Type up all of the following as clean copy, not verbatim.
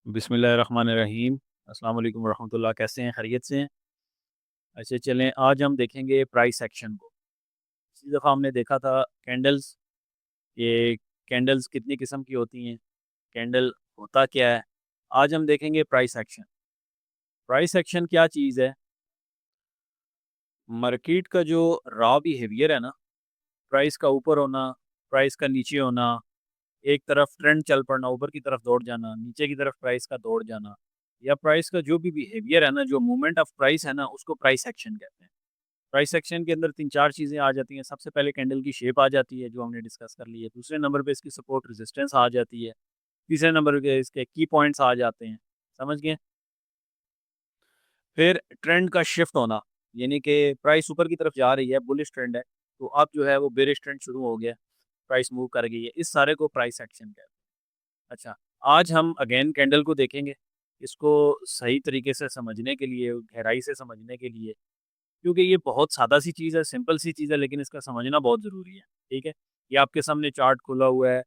बिस्मिल्लाहिर्रहमानिर्रहीम। अस्सलाम वालेकुम रहमतुल्लाह। कैसे हैं? खैरियत से हैं? अच्छा चलें, आज हम देखेंगे प्राइस एक्शन को। पिछली दफ़ा हमने देखा था कैंडल्स, ये कैंडल्स कितनी किस्म की होती हैं, कैंडल होता क्या है। आज हम देखेंगे प्राइस एक्शन। प्राइस एक्शन क्या चीज़ है? मार्केट का जो रॉ बिहेवियर है ना, प्राइस का ऊपर होना, प्राइस का नीचे होना, एक तरफ ट्रेंड चल पड़ना, ऊपर की तरफ दौड़ जाना, नीचे की तरफ प्राइस का दौड़ जाना, या प्राइस का जो भी बिहेवियर है ना, जो मूवमेंट ऑफ प्राइस है ना, उसको प्राइस एक्शन कहते हैं। प्राइस एक्शन के अंदर 3-4 चीज़ें आ जाती हैं। सबसे पहले कैंडल की शेप आ जाती है, जो हमने डिस्कस कर ली है। दूसरे नंबर पे इसकी सपोर्ट रेजिस्टेंस आ जाती है। तीसरे नंबर पे इसके की पॉइंट्स आ जाते हैं। समझ गए? फिर ट्रेंड का शिफ्ट होना, यानी कि प्राइस ऊपर की तरफ जा रही है, बुलिश ट्रेंड है, तो अब जो है वो बेरिश ट्रेंड शुरू हो गया, प्राइस मूव कर गई है। इस सारे को प्राइस एक्शन कहते हैं। अच्छा, आज हम अगेन कैंडल को देखेंगे, इसको सही तरीके से समझने के लिए, गहराई से समझने के लिए, क्योंकि ये बहुत सादा सी चीज़ है, सिंपल सी चीज़ है, लेकिन इसका समझना बहुत ज़रूरी है, ठीक है? ये आपके सामने चार्ट खुला हुआ है,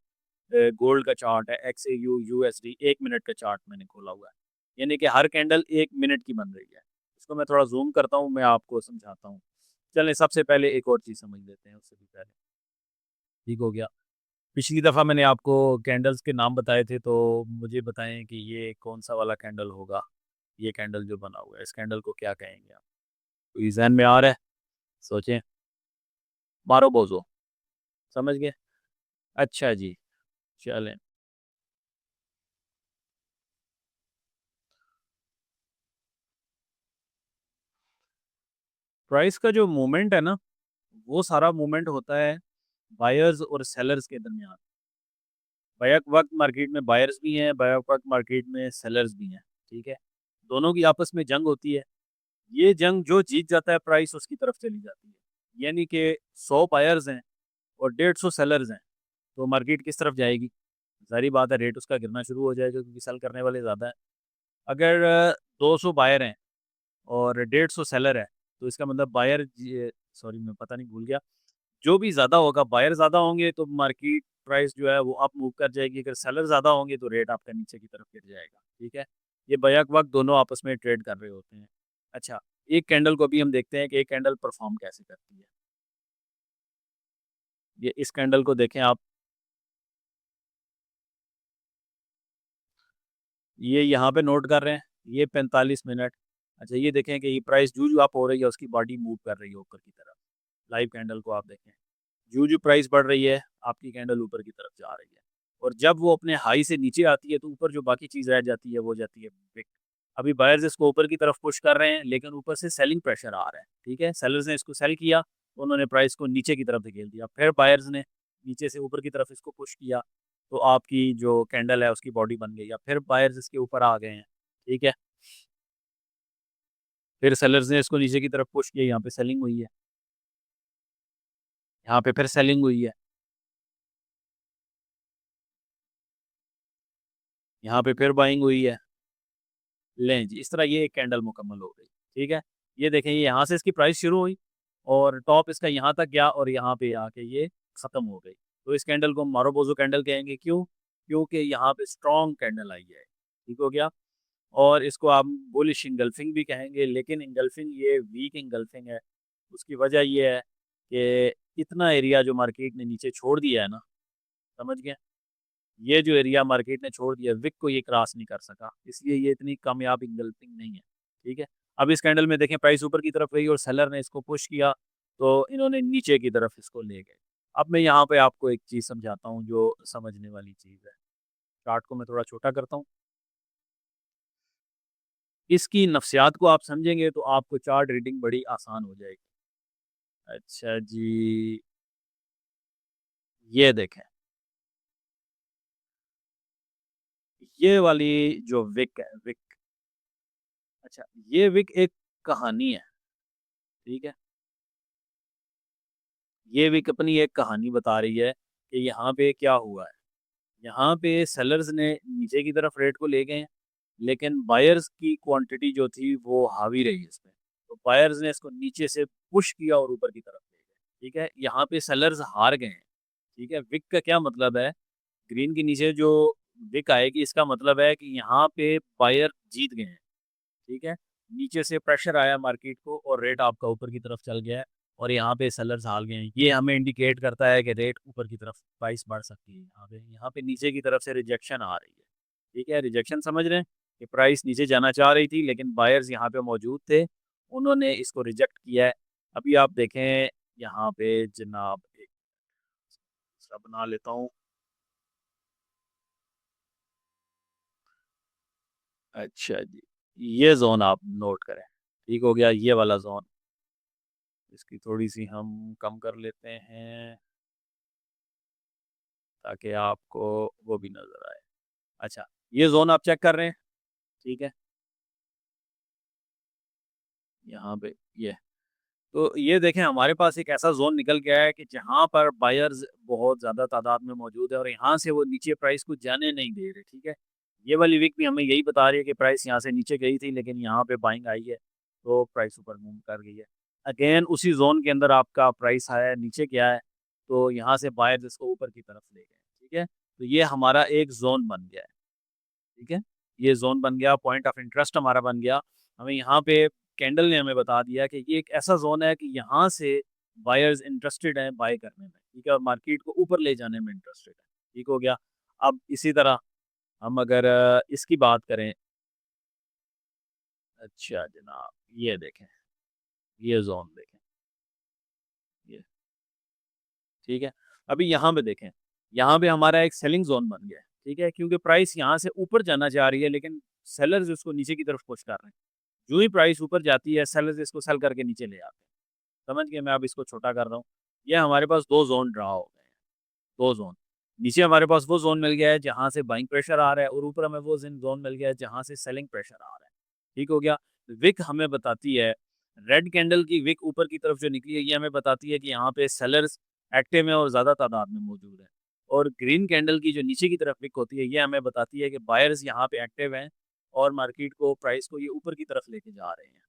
गोल्ड का चार्ट है, XAU USD 1 मिनट का चार्ट मैंने खोला हुआ है। यानी कि हर कैंडल 1 मिनट की बन रही है। इसको मैं थोड़ा ज़ूम करता हूँ, मैं आपको समझाता हूँ। चलें सबसे पहले एक और चीज़ समझ लेते हैं उससे भी पहले। ठीक हो गया? पिछली दफ़ा मैंने आपको कैंडल्स के नाम बताए थे, तो मुझे बताएँ कि ये कौन-सा वाला कैंडल होगा? ये कैंडल जो बना हुआ है, इस कैंडल को क्या कहेंगे आप? कोई ज़हन में आ रहा है? सोचें। मारो बोज़ो, समझ गए? अच्छा जी, चलें। प्राइस का जो मूवमेंट है ना, वो सारा मूवमेंट होता है बायर्स और सेलर्स के दरमियान। बैक वक़्त मार्केट में बायर्स भी हैं, बैक वक़्त मार्केट में सेलर्स भी हैं, ठीक है? दोनों की आपस में जंग होती है। ये जंग जो जीत जाता है, प्राइस उसकी तरफ चली जाती है। यानी कि 100 बायर्स हैं और 150 सेलर्स हैं, तो मार्केट किस तरफ जाएगी? ज़ाहिर बात है, रेट उसका गिरना शुरू हो जाएगा, क्योंकि सेल करने वाले ज़्यादा हैं। अगर 200 बायर हैं और 150 सेलर है, तो इसका मतलब बायर सॉरी मैं पता नहीं भूल गया। जो भी ज़्यादा होगा, बायर ज़्यादा होंगे तो मार्केट प्राइस जो है वो अप मूव कर जाएगी, अगर सेलर ज़्यादा होंगे तो रेट आपका नीचे की तरफ गिर जाएगा, ठीक है? ये बैक वक़्त दोनों आपस में ट्रेड कर रहे होते हैं। अच्छा, एक कैंडल को भी हम देखते हैं कि एक कैंडल परफ़ॉर्म कैसे करती है। ये इस कैंडल को देखें आप, ये यहाँ पे नोट कर रहे हैं, ये 45 मिनट। अच्छा, ये देखें कि ये प्राइस जूं-जूं अप हो रही है, उसकी बॉडी मूव कर रही है ऊपर की तरफ। लाइव कैंडल को आप देखें, जूं-जूं प्राइस बढ़ रही है, आपकी कैंडल ऊपर की तरफ जा रही है, और जब वो अपने हाई से नीचे आती है, तो ऊपर जो बाकी चीज़ रह जाती है, वो जाती है विक। अभी बायर्स इसको ऊपर की तरफ पुश कर रहे हैं, लेकिन ऊपर से सेलिंग प्रेशर आ रहा है, ठीक है? सेलर्स ने इसको सेल किया, तो उन्होंने प्राइस को नीचे की तरफ धकेल दिया। फिर बायर्स ने नीचे से ऊपर की तरफ इसको पुश किया, तो आपकी जो कैंडल है, उसकी बॉडी बन गई। अब फिर बायर्स इसके ऊपर आ गए हैं, ठीक है? फिर सेलर्स ने इसको नीचे की तरफ पुश किया, यहाँ पे सेलिंग हुई है, यहाँ पे फिर सेलिंग हुई है, यहाँ पे फिर बाइंग हुई है। लें जी, इस तरह ये एक कैंडल मुकम्मल हो गई, ठीक है? ये देखें, ये यहाँ से इसकी प्राइस शुरू हुई और टॉप इसका यहाँ तक गया और यहाँ पे आके ये ख़त्म हो गई। तो इस कैंडल को हम मारुबोज़ो कैंडल कहेंगे, क्यों? क्योंकि यहाँ पे स्ट्रॉन्ग कैंडल आई है, ठीक हो गया? और इसको आप बुलिश इंगल्फिंग भी कहेंगे, लेकिन इंगल्फिंग ये वीक इंगल्फिंग है। उसकी वजह ये है कि इतना एरिया जो मार्केट ने नीचे छोड़ दिया है ना, समझ गए? ये जो एरिया मार्केट ने छोड़ दिया, विक को ये क्रॉस नहीं कर सका, इसलिए ये इतनी कामयाब इंगल्फिंग नहीं है, ठीक है? अब इस कैंडल में देखें, प्राइस ऊपर की तरफ गई और सेलर ने इसको पुश किया, तो इन्होंने नीचे की तरफ इसको ले गए। अब मैं यहाँ पे आपको एक चीज़ समझाता हूँ, जो समझने वाली चीज़ है। चार्ट को मैं थोड़ा छोटा करता हूँ। इसकी नफ्सियात को आप समझेंगे, तो आपको चार्ट रीडिंग बड़ी आसान हो जाएगी। अच्छा जी, ये देखें, ये वाली जो विक है, विक, अच्छा, ये विक एक कहानी है, ठीक है? ये विक अपनी एक कहानी बता रही है कि यहाँ पे क्या हुआ है। यहाँ पे सेलर्स ने नीचे की तरफ रेट को ले गए हैं, लेकिन बायर्स की क्वांटिटी जो थी वो हावी रही इसमें। तो बायर्स ने इसको नीचे से पुश किया और ऊपर की तरफ ले गए। ठीक है? यहाँ पे सेलर्स हार गए हैं। ठीक है? विक का क्या मतलब है? ग्रीन के नीचे जो विक आएगी, इसका मतलब है कि यहाँ पे बायर जीत गए हैं, ठीक है? नीचे से प्रेशर आया मार्केट को और रेट आपका ऊपर की तरफ चल गया है और यहाँ पे सेलर्स हार गए हैं। ये हमें इंडिकेट करता है कि रेट ऊपर की तरफ प्राइस बढ़ सकती है यहाँ पे नीचे की तरफ से रिजेक्शन आ रही है, ठीक है? रिजेक्शन समझ रहे हैं कि प्राइस नीचे जाना चाह रही थी लेकिन बायर्स यहाँ पे मौजूद थे, उन्होंने इसको रिजेक्ट किया है। अभी आप देखें यहाँ पे जनाब एक दूसरा बना लेता हूँ। अच्छा जी, ये ज़ोन आप नोट करें, ठीक हो गया ये वाला ज़ोन। इसकी थोड़ी-सी हम कम कर लेते हैं ताकि आपको वो भी नज़र आए। अच्छा, ये ज़ोन आप चेक कर रहे हैं, ठीक है? यहाँ पे ये। तो ये देखें हमारे पास एक ऐसा ज़ोन निकल गया है कि जहाँ पर बायर्स बहुत ज़्यादा तादाद में मौजूद है और यहाँ से वो नीचे प्राइस को जाने नहीं दे रहे, ठीक है? ये वाली वीक भी हमें यही बता रही है कि प्राइस यहाँ से नीचे गई थी लेकिन यहाँ पे बाइंग आई है, तो प्राइस ऊपर मूव कर गई है। अगेन उसी ज़ोन के अंदर आपका प्राइस आया है, नीचे गया है, तो यहाँ से बायर्स इसको ऊपर की तरफ ले गए, ठीक है? तो ये हमारा एक ज़ोन बन गया है, ठीक है? ये ज़ोन बन गया, पॉइंट ऑफ इंटरेस्ट हमारा बन गया। हमें यहाँ पे कैंडल ने हमें बता दिया कि ये एक ऐसा ज़ोन है कि यहाँ से बायर्स इंटरेस्टेड हैं बाय करने में, ठीक है? और मार्केट को ऊपर ले जाने में इंटरेस्टेड है, ठीक हो गया? अब इसी तरह हम अगर इसकी बात करें, अच्छा जनाब, ये देखें, ये ज़ोन देखें, ये, ठीक है? अभी यहाँ पे देखें, यहाँ पे हमारा एक सेलिंग ज़ोन बन गया है, ठीक है? क्योंकि प्राइस यहाँ से ऊपर जाना चाह रही है लेकिन सेलर्स इसको नीचे की तरफ पुश कर रहे हैं। जो ही प्राइस ऊपर जाती है सेलर्स इसको सेल करके नीचे ले आते हैं। समझ गए? मैं अब इसको छोटा कर रहा हूँ। ये हमारे पास 2 ज़ोन ड्रा हो गए हैं, 2 ज़ोन। नीचे हमारे पास वो ज़ोन मिल गया है जहाँ से बाइंग प्रेशर आ रहा है और ऊपर हमें वो ज़ोन मिल गया है जहाँ से सेलिंग प्रेशर आ रहा है। ठीक हो गया? विक हमें बताती है, रेड कैंडल की विक ऊपर की तरफ जो निकली है ये हमें बताती है कि यहाँ पे सेलर्स एक्टिव हैं और ज़्यादा तादाद में मौजूद हैं। और ग्रीन कैंडल की जो नीचे की तरफ विक होती है ये हमें बताती है कि बायर्स यहाँ पे एक्टिव हैं और मार्केट को प्राइस को ये ऊपर की तरफ लेके जा रहे हैं।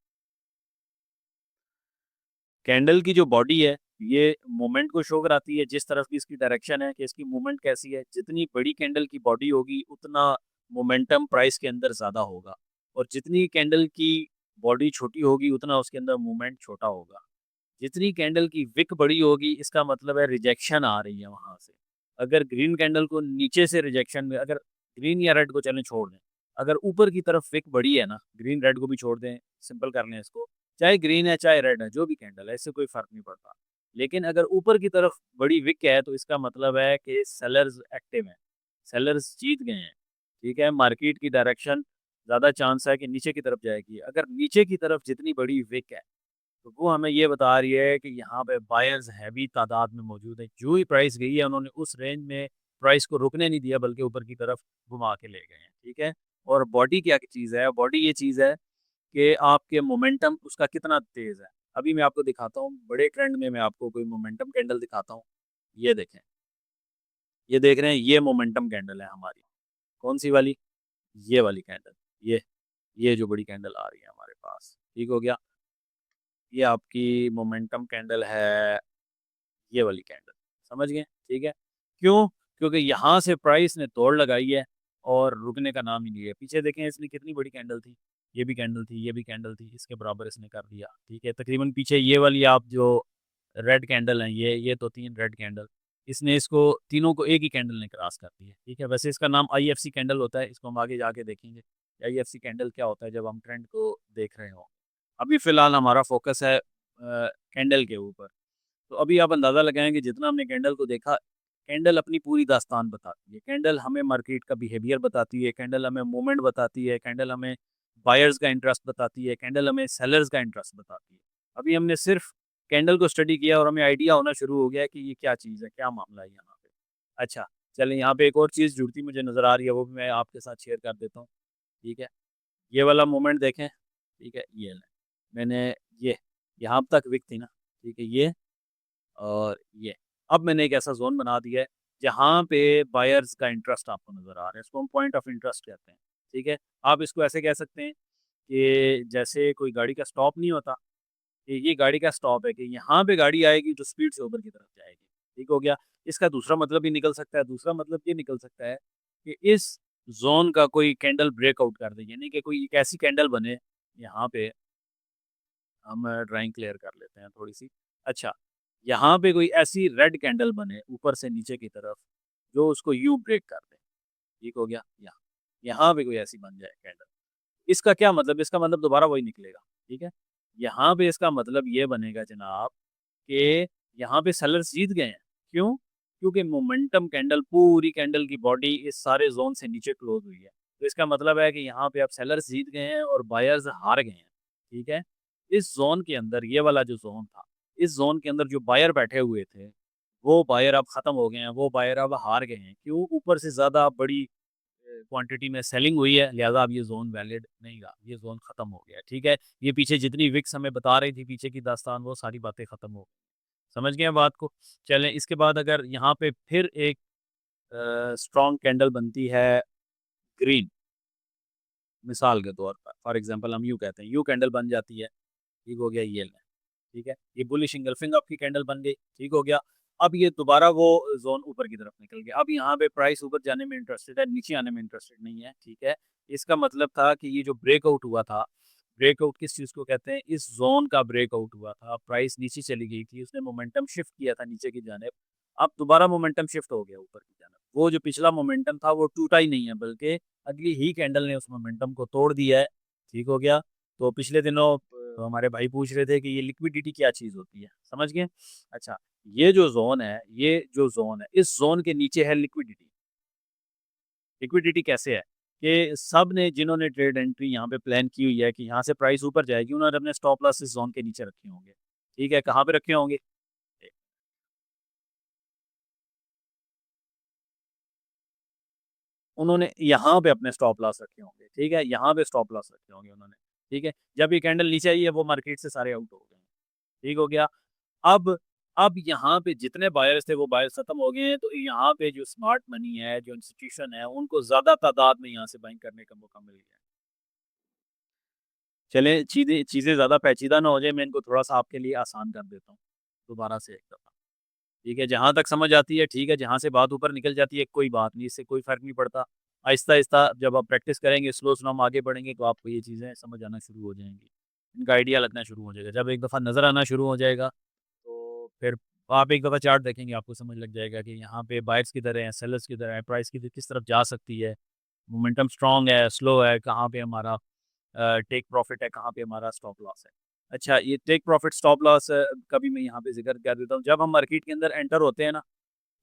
कैंडल की जो बॉडी है, ये मूवमेंट को शो कराती है, जिस तरफ की इसकी डायरेक्शन है कि इसकी मूवमेंट कैसी है। जितनी बड़ी कैंडल की बॉडी होगी, उतना मोमेंटम प्राइस के अंदर ज़्यादा होगा और जितनी कैंडल की बॉडी छोटी होगी, उतना उसके अंदर मूवमेंट छोटा होगा। जितनी कैंडल की विक बड़ी होगी, इसका मतलब है रिजेक्शन आ रही है वहाँ से। अगर ग्रीन कैंडल को नीचे से रिजेक्शन में अगर ग्रीन या रेड को चलें छोड़ दें। अगर ऊपर की तरफ विक बड़ी है ना, ग्रीन रेड को भी छोड़ दें, सिंपल कर लें इसको। चाहे ग्रीन है, चाहे रेड है, जो भी कैंडल है, इससे कोई फ़र्क नहीं पड़ता। लेकिन अगर ऊपर की तरफ बड़ी विक है, तो इसका मतलब है कि सेलर्स एक्टिव हैं, सेलर्स जीत गए हैं, ठीक है? मार्केट की डायरेक्शन ज़्यादा चांस है कि नीचे की तरफ जाएगी। अगर नीचे की तरफ जितनी बड़ी विक है, तो वो हमें ये बता रही है कि यहाँ पे बायर्स हैवी तादाद में मौजूद हैं। जो ही प्राइस गई है, उन्होंने उस रेंज में प्राइस को रुकने नहीं दिया, बल्कि ऊपर की तरफ घुमा के ले गए हैं, ठीक है? और बॉडी क्या चीज़ है? बॉडी ये चीज़ है कि आपके मोमेंटम उसका कितना तेज़ है। अभी मैं आपको दिखाता हूँ, बड़े ट्रेंड में मैं आपको कोई मोमेंटम कैंडल दिखाता हूँ। ये देखें, ये देख रहे हैं, ये मोमेंटम कैंडल है हमारी। कौन-सी वाली? ये वाली कैंडल। ये जो बड़ी कैंडल आ रही है हमारे पास, ठीक हो गया? ये आपकी मोमेंटम कैंडल है, ये वाली कैंडल। समझ गए? ठीक है? क्यों? क्योंकि यहाँ से प्राइस ने तोड़ लगाई है और रुकने का नाम ही नहीं है। पीछे देखें इसने कितनी बड़ी कैंडल थी। ये भी कैंडल थी, ये भी कैंडल थी, इसके बराबर इसने कर दिया। ठीक है? तकरीबन पीछे ये वाली आप जो रेड कैंडल हैं, ये तो 3 रेड कैंडल। इसने इसको तीनों को एक ही कैंडल ने क्रॉस कर दिया। ठीक है? वैसे इसका नाम आईएफसी कैंडल होता है। इसको हम आगे जाके देखेंगे। आईएफसी कैंडल क्या होता है जब हम ट्रेंड को देख रहे हों। अभी फ़िलहाल हमारा फ़ोकस है कैंडल के ऊपर। तो अभी आप अंदाज़ा लगाएँ कि जितना हमने कैंडल को देखा, कैंडल अपनी पूरी दास्तान बताती है। कैंडल हमें मार्केट का बिहेवियर बताती है, कैंडल हमें मूवमेंट बताती है, कैंडल हमें बायर्स का इंटरेस्ट बताती है, कैंडल हमें सेलर्स का इंटरेस्ट बताती है। अभी हमने सिर्फ़ कैंडल को स्टडी किया और हमें आइडिया होना शुरू हो गया कि ये क्या चीज़ है, क्या मामला है यहाँ पे। अच्छा, चलें यहाँ पे एक और चीज़ जुड़ती मुझे नज़र आ रही है, वो भी मैं आपके साथ शेयर कर देता हूँ, ठीक है? ये वाला मोमेंट देखें, ठीक है? ये लें। मैंने ये यहाँ तक विक थी ना, ठीक है? ये और ये। अब मैंने एक ऐसा ज़ोन बना दिया है, जहाँ पे बायर्स का इंटरेस्ट आपको नज़र आ रहा है, इसको हम पॉइंट ऑफ इंटरेस्ट कहते हैं, ठीक है? आप इसको ऐसे कह सकते हैं कि जैसे कोई गाड़ी का स्टॉप नहीं होता, ये गाड़ी का स्टॉप है कि यहाँ पे गाड़ी आएगी तो स्पीड से ऊपर की तरफ जाएगी, ठीक हो गया? इसका दूसरा मतलब भी निकल सकता है, दूसरा मतलब ये निकल सकता है कि इस ज़ोन का कोई कैंडल ब्रेकआउट कर दे, यानी कि कोई एक ऐसी कैंडल बने, यहाँ पे हम ड्राइंग क्लियर कर लेते हैं थोड़ी-सी। अच्छा, यहाँ पे कोई ऐसी रेड कैंडल बने ऊपर से नीचे की तरफ, जो उसको यूँ ब्रेक कर दे, ठीक हो गया? यहाँ पे कोई ऐसी बन जाए कैंडल। इसका क्या मतलब? इसका मतलब दोबारा वही निकलेगा, ठीक है? यहाँ पे इसका मतलब ये बनेगा जनाब कि यहाँ पे सेलर्स जीत गए हैं। क्यों? क्योंकि मोमेंटम कैंडल पूरी कैंडल की बॉडी इस सारे ज़ोन से नीचे क्लोज़ हुई है। तो इसका मतलब है कि यहाँ पे अब सेलर्स जीत गए हैं और बायर्स हार गए हैं, ठीक है? इस ज़ोन के अंदर ये वाला जो ज़ोन था, इस ज़ोन के अंदर जो बायर बैठे हुए थे, वो बायर अब ख़त्म हो गए हैं, वो बायर अब हार गए हैं। क्यों? ऊपर से ज़्यादा बड़ी क्वांटिटी में सेलिंग हुई है, लिहाज़ा अब ये ज़ोन वैलिड नहीं रहा, ये ज़ोन ख़त्म हो गया है, ठीक है? ये पीछे जितनी विक्स हमें बता रही थी पीछे की दास्तान, वो सारी बातें ख़त्म हो गई। समझ गए हैं बात को? चलें इसके बाद अगर यहाँ पे फिर एक स्ट्रॉन्ग कैंडल बनती है ग्रीन, मिसाल के तौर पर, फॉर एग्ज़ाम्पल हम यूँ कहते हैं, यूँ कैंडल बन जाती है, ठीक हो गया ये लें, ठीक है? ये बुलिश इंगल्फिंग अप की कैंडल बन गई, ठीक हो गया? अब ये दोबारा वो ज़ोन ऊपर की तरफ निकल गया। अब यहाँ पे प्राइस ऊपर जाने में इंटरेस्टेड है, नीचे आने में इंटरेस्टेड नहीं है, ठीक है? इसका मतलब था कि ये जो ब्रेकआउट हुआ था, ब्रेकआउट किस चीज़ को कहते हैं? इस ज़ोन का ब्रेकआउट हुआ था, प्राइस नीचे चली गई थी, उसने मोमेंटम शिफ्ट किया था नीचे की जानिब, अब दोबारा मोमेंटम शिफ्ट हो गया ऊपर की जानिब। वो जो पिछला मोमेंटम था वो टूटा ही नहीं है, बल्कि अगली ही कैंडल ने उस मोमेंटम को तोड़ दिया है, ठीक हो गया? तो पिछले दिनों हमारे भाई पूछ रहे थे कि ये लिक्विडिटी क्या चीज़ होती है, समझ गए? अच्छा, ये जो ज़ोन है, इस ज़ोन के नीचे है लिक्विडिटी। लिक्विडिटी कैसे है? कि सब ने जिन्होंने ट्रेड एंट्री यहाँ पे प्लान की हुई है कि यहाँ से प्राइस ऊपर जाएगी, उन्होंने अपने स्टॉप लॉस इस ज़ोन के नीचे रखे होंगे। ठीक है, कहाँ पे रखे होंगे? उन्होंने यहाँ पे अपने स्टॉप लॉस रखे होंगे, ठीक है? यहाँ पे स्टॉप लॉस रखे होंगे उन्होंने, ठीक है? जब ये कैंडल नीचे आई है, वो मार्केट से सारे आउट हो गए हैं, ठीक हो गया? अब अब यहाँ पे जितने बायर्स थे वो बायर्स खत्म हो गए हैं, तो यहाँ पे जो स्मार्ट मनी है, जो इंस्टीट्यूशन है, उनको ज़्यादा तादाद में यहाँ से बाइंग करने का मौका मिल गया है। चलें चीज़ें चीज़ें ज़्यादा पेचीदा ना हो जाए, मैं इनको थोड़ा-सा आपके लिए आसान कर देता हूँ, दोबारा से एक दफ़ा। ठीक है, जहाँ तक समझ आती है ठीक है, जहाँ से बात ऊपर निकल जाती है कोई बात नहीं, इससे कोई फ़र्क नहीं पड़ता। आहिस्ता-आहिस्ता जब आप प्रैक्टिस करेंगे, स्लो-स्लो हम आगे बढ़ेंगे तो आपको ये चीज़ें समझ आना शुरू हो जाएँगी। इनका आइडिया लगना शुरू हो जाएगा। जब एक दफ़ा नज़र आना शुरू हो जाएगा, तो फिर आप एक दफ़ा चार्ट देखेंगे, आपको समझ लग जाएगा कि यहाँ पे बायर्स किधर हैं, सेलर्स किधर हैं, प्राइस किस तरफ जा सकती है, मोमेंटम स्ट्रॉन्ग है, स्लो है, कहाँ पे हमारा टेक प्रॉफ़िट है, कहाँ पे हमारा स्टॉप लॉस है। अच्छा, ये टेक प्रॉफ़िट स्टॉप लॉस का भी मैं यहाँ पे ज़िक्र कर देता हूँ। जब हम मार्केट के अंदर एंटर होते हैं ना,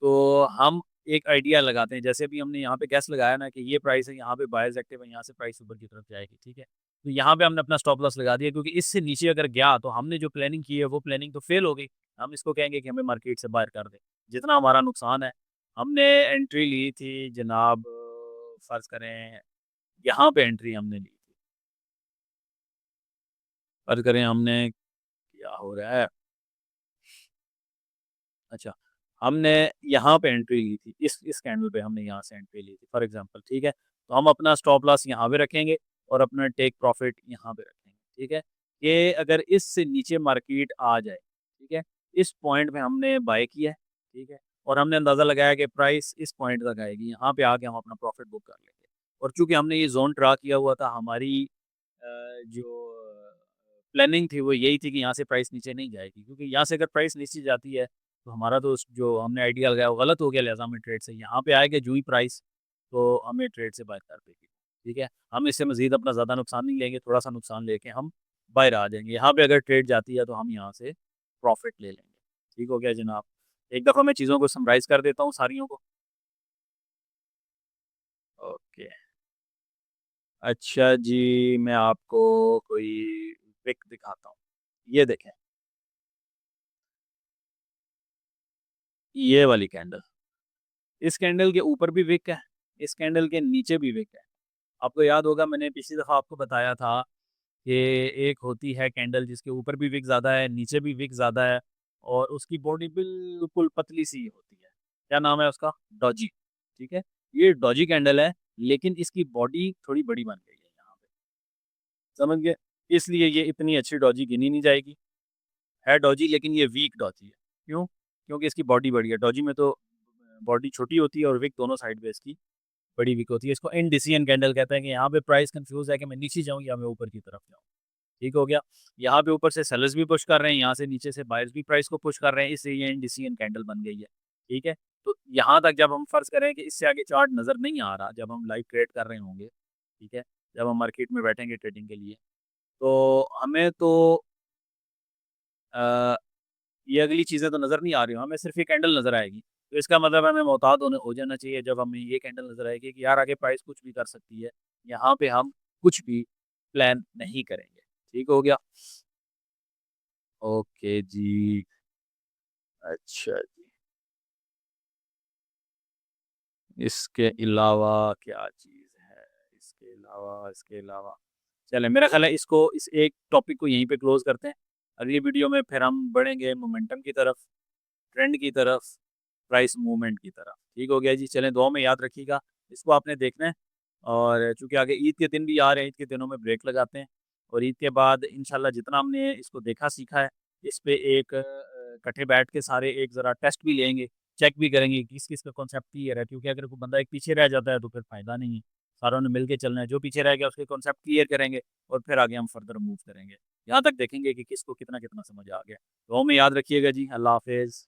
तो हम एक आइडिया लगाते हैं, जैसे अभी हमने यहाँ पे गेस लगाया ना कि ये प्राइस है, यहाँ पे बायर्स एक्टिव है, यहाँ से प्राइस ऊपर की तरफ जाएगी, ठीक है? तो यहाँ पे हमने अपना स्टॉप लॉस लगा दिया क्योंकि इससे नीचे अगर गया तो हमने जो प्लानिंग की है वो प्लानिंग तो फेल हो गई। हम इसको कहेंगे कि हमें मार्केट से बाहर कर दें। जितना हमारा नुकसान है, हमने एंट्री ली थी जनाब, फ़र्ज़ करें यहाँ पे एंट्री हमने ली थी। फ़र्ज़ करें हमने क्या हो रहा है? अच्छा, हमने यहाँ पे एंट्री ली थी, इस कैंडल पे हमने यहाँ से एंट्री ली थी फॉर एग्ज़ाम्पल, ठीक है? तो हम अपना स्टॉप लॉस यहाँ पे रखेंगे और अपना टेक प्रॉफ़िट यहाँ पे रखेंगे, ठीक है? ये अगर इससे नीचे मार्केट आ जाए, ठीक है? इस पॉइंट पे हमने बाय किया है, ठीक है? और हमने अंदाज़ा लगाया कि प्राइस इस पॉइंट तक आएगी, यहाँ पे आके हम अपना प्रॉफ़िट बुक कर लेंगे। और चूँकि हमने ये ज़ोन ड्रा किया हुआ था, हमारी जो प्लानिंग थी वो यही थी कि यहाँ से प्राइस नीचे नहीं जाएगी क्योंकि यहाँ से अगर प्राइस नीचे जाती है तो हमारा तो जो हमने आइडिया लगाया वो गलत हो गया, लिहाजा हमें ट्रेड से यहाँ पे आएगा जो ही प्राइस, तो हमें ट्रेड से बाहर कर देगी, ठीक है? हम इससे मज़ीद अपना ज़्यादा नुकसान नहीं लेंगे, थोड़ा-सा नुकसान लेके हम बाहर आ जाएँगे। यहाँ पे अगर ट्रेड जाती है तो हम यहाँ से प्रॉफ़िट ले लेंगे। ठीक हो गया जनाब? एक दफ़ा मैं चीज़ों को समराइज़ कर देता हूँ सारियों को। ओके। अच्छा जी, मैं आपको कोई पिक दिखाता हूँ। ये देखें, ये वाली कैंडल। इस कैंडल के ऊपर भी विक है, इस कैंडल के नीचे भी विक है। आपको याद होगा मैंने पिछली दफ़ा आपको बताया था कि एक होती है कैंडल जिसके ऊपर भी विक ज़्यादा है, नीचे भी विक ज़्यादा है और उसकी बॉडी बिल्कुल पतली-सी होती है। क्या नाम है उसका? डॉजी, ठीक है? ये डॉजी कैंडल है, लेकिन इसकी बॉडी थोड़ी बड़ी बन गई है यहाँ पे, समझ गए? इसलिए ये इतनी अच्छी डॉजी गिनी नहीं जाएगी। है डॉजी लेकिन ये वीक डॉजी है। क्यों? क्योंकि इसकी बॉडी बड़ी है। डॉजी में तो बॉडी छोटी होती है और विक दोनों साइड पे इसकी बड़ी वीक होती है। इसको इंडिसियन कैंडल कहते हैं कि यहाँ पे प्राइस कंफ्यूज है कि मैं नीचे जाऊँ या मैं ऊपर की तरफ जाऊँ। ठीक हो गया। यहाँ पे ऊपर से सेलर्स भी पुश कर रहे हैं, यहाँ से नीचे से बायर्स भी प्राइस को पुश कर रहे हैं, इससे ये इंडिसियन कैंडल बन गई है। ठीक है, तो यहाँ तक जब हम फर्ज करें कि इससे आगे चार्ट नज़र नहीं आ रहा, जब हम लाइव ट्रेड कर रहे होंगे, ठीक है, जब हम मार्केट में बैठेंगे ट्रेडिंग के लिए, तो हमें तो अ, ये अगली चीज़ें तो नज़र नहीं आ रही, हमें सिर्फ ये कैंडल नज़र आएगी। तो इसका मतलब हमें मोहतात हो जाना चाहिए जब हमें ये कैंडल नज़र आएगी कि यार आगे प्राइस कुछ भी कर सकती है, यहाँ पे हम कुछ भी प्लान नहीं करेंगे। ठीक हो गया? ओके जी। अच्छा जी। इसके अलावा क्या चीज़ है? इसके अलावा चलें, मेरा ख़्याल है इसको इस एक टॉपिक को यहीं पे क्लोज़ करते हैं। अगली वीडियो में फिर हम बढ़ेंगे मोमेंटम की तरफ, ट्रेंड की तरफ, प्राइस मूवमेंट की तरफ। ठीक हो गया जी, चलें दुआ में याद रखिएगा, इसको आपने देखना है। और चूँकि आगे ईद के दिन भी आ रहे हैं, ईद के दिनों में ब्रेक लगाते हैं और ईद के बाद इंशाल्लाह जितना हमने इसको देखा सीखा है, इस पे एक इकट्ठे बैठ के सारे एक ज़रा टेस्ट भी लेंगे, चेक भी करेंगे कि किस-किस का कॉन्सेप्ट क्लियर है, क्योंकि अगर कोई बंदा एक पीछे रह जाता है तो फिर फ़ायदा नहीं है। सारों ने मिल के चलना है, जो पीछे रह गया उसके कॉन्सेप्ट क्लियर करेंगे और फिर आगे हम फर्दर मूव करेंगे। यहाँ तक देखेंगे कि किसको कितना-कितना समझ आ गया। दुआ में याद रखिएगा जी, अल्लाह हाफ़िज़।